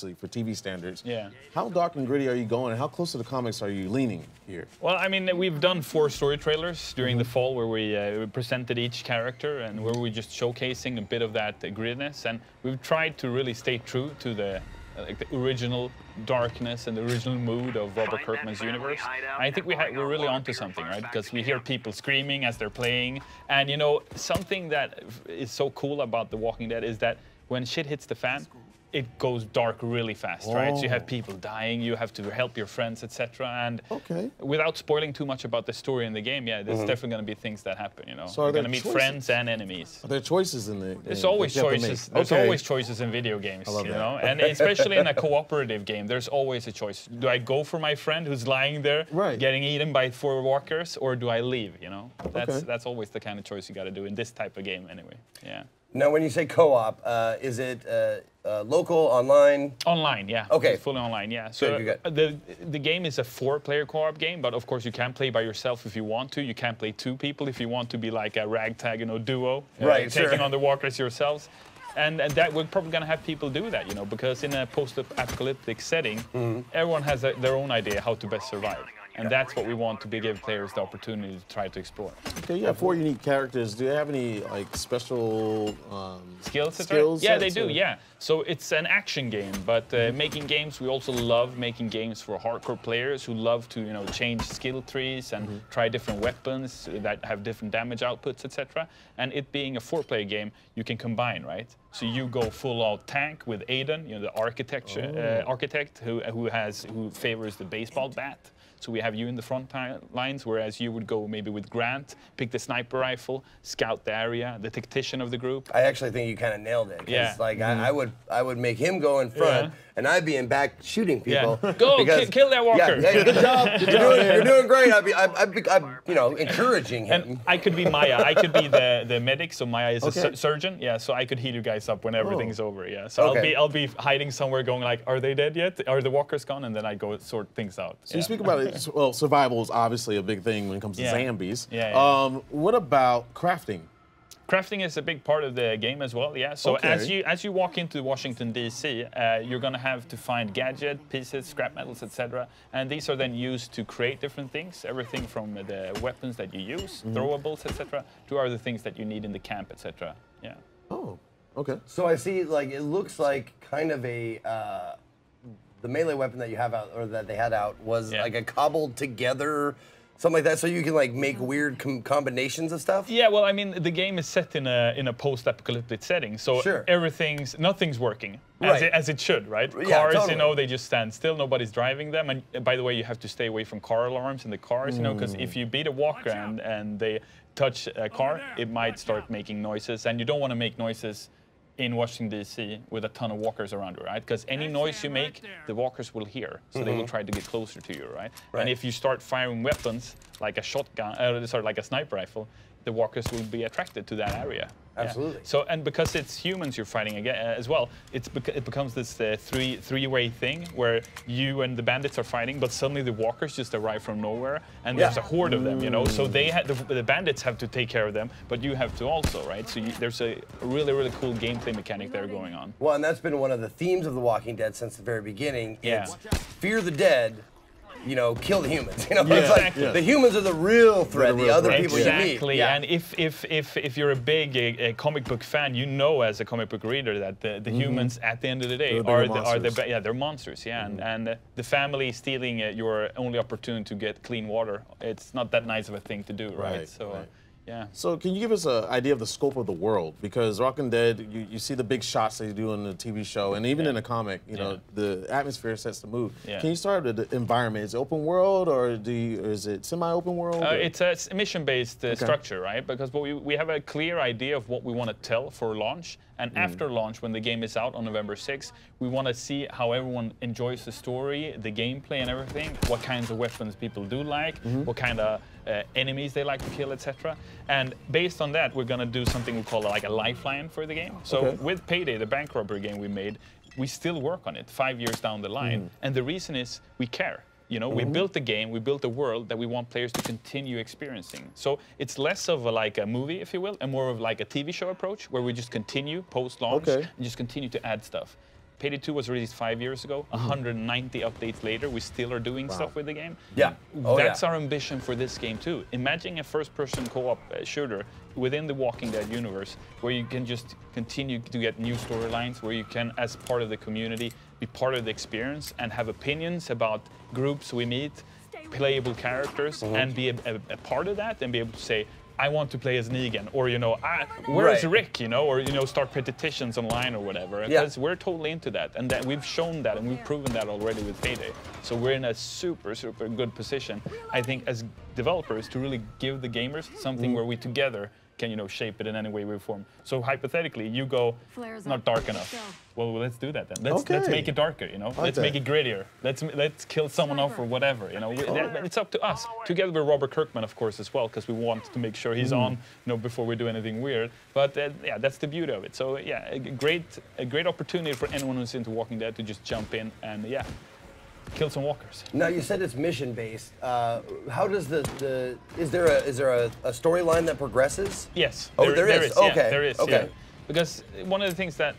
for TV standards. Yeah. How dark and gritty are you going, and how close to the comics are you leaning here? Well, I mean, we've done 4 story trailers during the fall where we presented each character and where we're just showcasing a bit of that grittiness, and we've tried to really stay true to the original darkness and the original mood of Robert Kirkman's universe. And I think we're really onto something, right? Because we hear people screaming as they're playing, and you know, something that is so cool about The Walking Dead is that when shit hits the fan, it goes dark really fast, right? So you have people dying, you have to help your friends, etc. And without spoiling too much about the story in the game, yeah, there's definitely going to be things that happen, you know. So you're going to meet friends and enemies. Are there choices in the game? There's always choices. There's always choices in video games, you know. And especially in a cooperative game, there's always a choice. Do I go for my friend who's lying there, getting eaten by 4 walkers, or do I leave, you know? That's always the kind of choice you got to do in this type of game, anyway. Yeah. Now, when you say co-op, is it local, online? Online, yeah. Okay. It's fully online, yeah. So the game is a 4-player co-op game, but of course you can play by yourself if you want to. You can play 2 people if you want to be like a ragtag, you know, duo, taking on the walkers yourselves. And that we're probably going to have people do that, you know, because in a post-apocalyptic setting, everyone has their own idea how to best survive. And that's what we want to give players the opportunity to try to explore. Okay, you have 4 unique characters. Do they have any like special skills? Yeah, they do. Yeah. So it's an action game, but making games, we also love making games for hardcore players who love to, you know, change skill trees and try different weapons that have different damage outputs, etc. And it being a 4-player game, you can combine, right? So you go full-out tank with Aiden, you know, the architect who favors the baseball bat. So we have you in the front lines, whereas you would go maybe with Grant, pick the sniper rifle, scout the area, the tactician of the group. I actually think you kind of nailed it. Yeah. Like I would make him go in front, and I'd be in back shooting people. Yeah. Go kill that walker. Yeah, good job. You're doing great. I'd be you know, encouraging him. And I could be Maya. I could be the medic. So Maya is a surgeon. Yeah. So I could heal you guys up when everything's over. Yeah. So I'll be hiding somewhere, going like, are they dead yet? Are the walkers gone? And then I go sort things out. So you speak about it. Well, survival is obviously a big thing when it comes to zombies. What about crafting? Crafting is a big part of the game as well, yeah. So as you walk into Washington, D.C., you're going to have to find gadget pieces, scrap metals, etc. And these are then used to create different things, everything from the weapons that you use, throwables, etc., to other things that you need in the camp, etc. Yeah. Oh, okay. So I see, like, it looks like kind of a... the melee weapon that you have out, or that they had out, was like a cobbled together, something like that, so you can like make weird combinations of stuff? Yeah, well, I mean, the game is set in a post-apocalyptic setting, so nothing's working as it should, right? Cars, you know, they just stand still, nobody's driving them, and by the way, you have to stay away from car alarms in the cars, you know, because if you beat a walker and they touch a car, it might start making noises, and you don't want to make noises in Washington, D.C. with a ton of walkers around you, right? Because any noise you make, the walkers will hear, so they will try to get closer to you, right? And if you start firing weapons, like a shotgun, like a sniper rifle, the walkers will be attracted to that area. Absolutely. Yeah. So, and because it's humans you're fighting again as well, it becomes this three-way thing where you and the bandits are fighting, but suddenly the walkers just arrive from nowhere, and there's a horde of them, you know. So they the bandits have to take care of them, but you have to also, right? So there's a really, really cool gameplay mechanic there going on. Well, and that's been one of the themes of The Walking Dead since the very beginning. It's fear the dead, you know, kill the humans. You know, it's like the humans are the real threat. The other people you meet. Exactly. And if you're a big a comic book fan, you know, as a comic book reader, that the humans at the end of the day they're monsters. Yeah, and the family stealing your only opportunity to get clean water. It's not that nice of a thing to do, right? So. Yeah. So can you give us an idea of the scope of the world? Because Walking Dead, you see the big shots they do in the TV show, and even in the comic, you know, the atmosphere sets the mood. Yeah. Can you start with the environment? Is it open world, or is it semi-open world? It's a mission-based structure, right? Because we have a clear idea of what we want to tell for launch, and after launch, when the game is out on November 6th, we want to see how everyone enjoys the story, the gameplay and everything, what kinds of weapons people do like, what kind of enemies they like to kill, etc. And based on that, we're going to do something we call like a lifeline for the game. So with Payday, the bank robbery game we made, we still work on it 5 years down the line. And the reason is we care. You know, we built the game, we built a world that we want players to continue experiencing. So it's less of like a movie, if you will, and more of like a TV show approach, where we just continue post-launch and just continue to add stuff. Payday 2 was released 5 years ago. 190 updates later, we still are doing stuff with the game. Yeah. That's our ambition for this game too. Imagine a first-person co-op shooter within the Walking Dead universe, where you can just continue to get new storylines, where you can, as part of the community, be part of the experience and have opinions about groups we meet, playable characters, and be a part of that, and be able to say, I want to play as Negan, or where's Rick, or start petitions online or whatever. Because we're totally into that, and that we've shown that, and we've proven that already with Payday. So we're in a super, super good position, I think, as developers, to really give the gamers something where we together can shape it in any way we form. So hypothetically, you go, not dark enough. Well, let's do that then. Let's make it darker. Let's make it grittier. Let's kill someone off or whatever. It's up to us. Together with Robert Kirkman, of course, as well, because we want to make sure he's on, before we do anything weird. But yeah, that's the beauty of it. So yeah, a great opportunity for anyone who's into Walking Dead to just jump in and kill some walkers. Now you said it's mission based. How does is there a storyline that progresses? Yes. Oh, there is. Okay. Yeah, there is. Okay. Yeah. Because one of the things that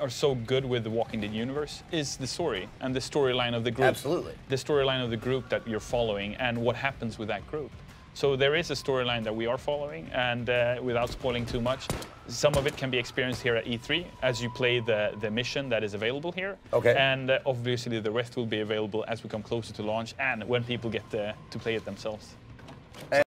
are so good with the Walking Dead universe is the story and the storyline of the group. Absolutely. The storyline of the group that you're following and what happens with that group. So there is a storyline that we are following, and without spoiling too much, some of it can be experienced here at E3 as you play the mission that is available here. Okay. And obviously the rest will be available as we come closer to launch and when people get to play it themselves.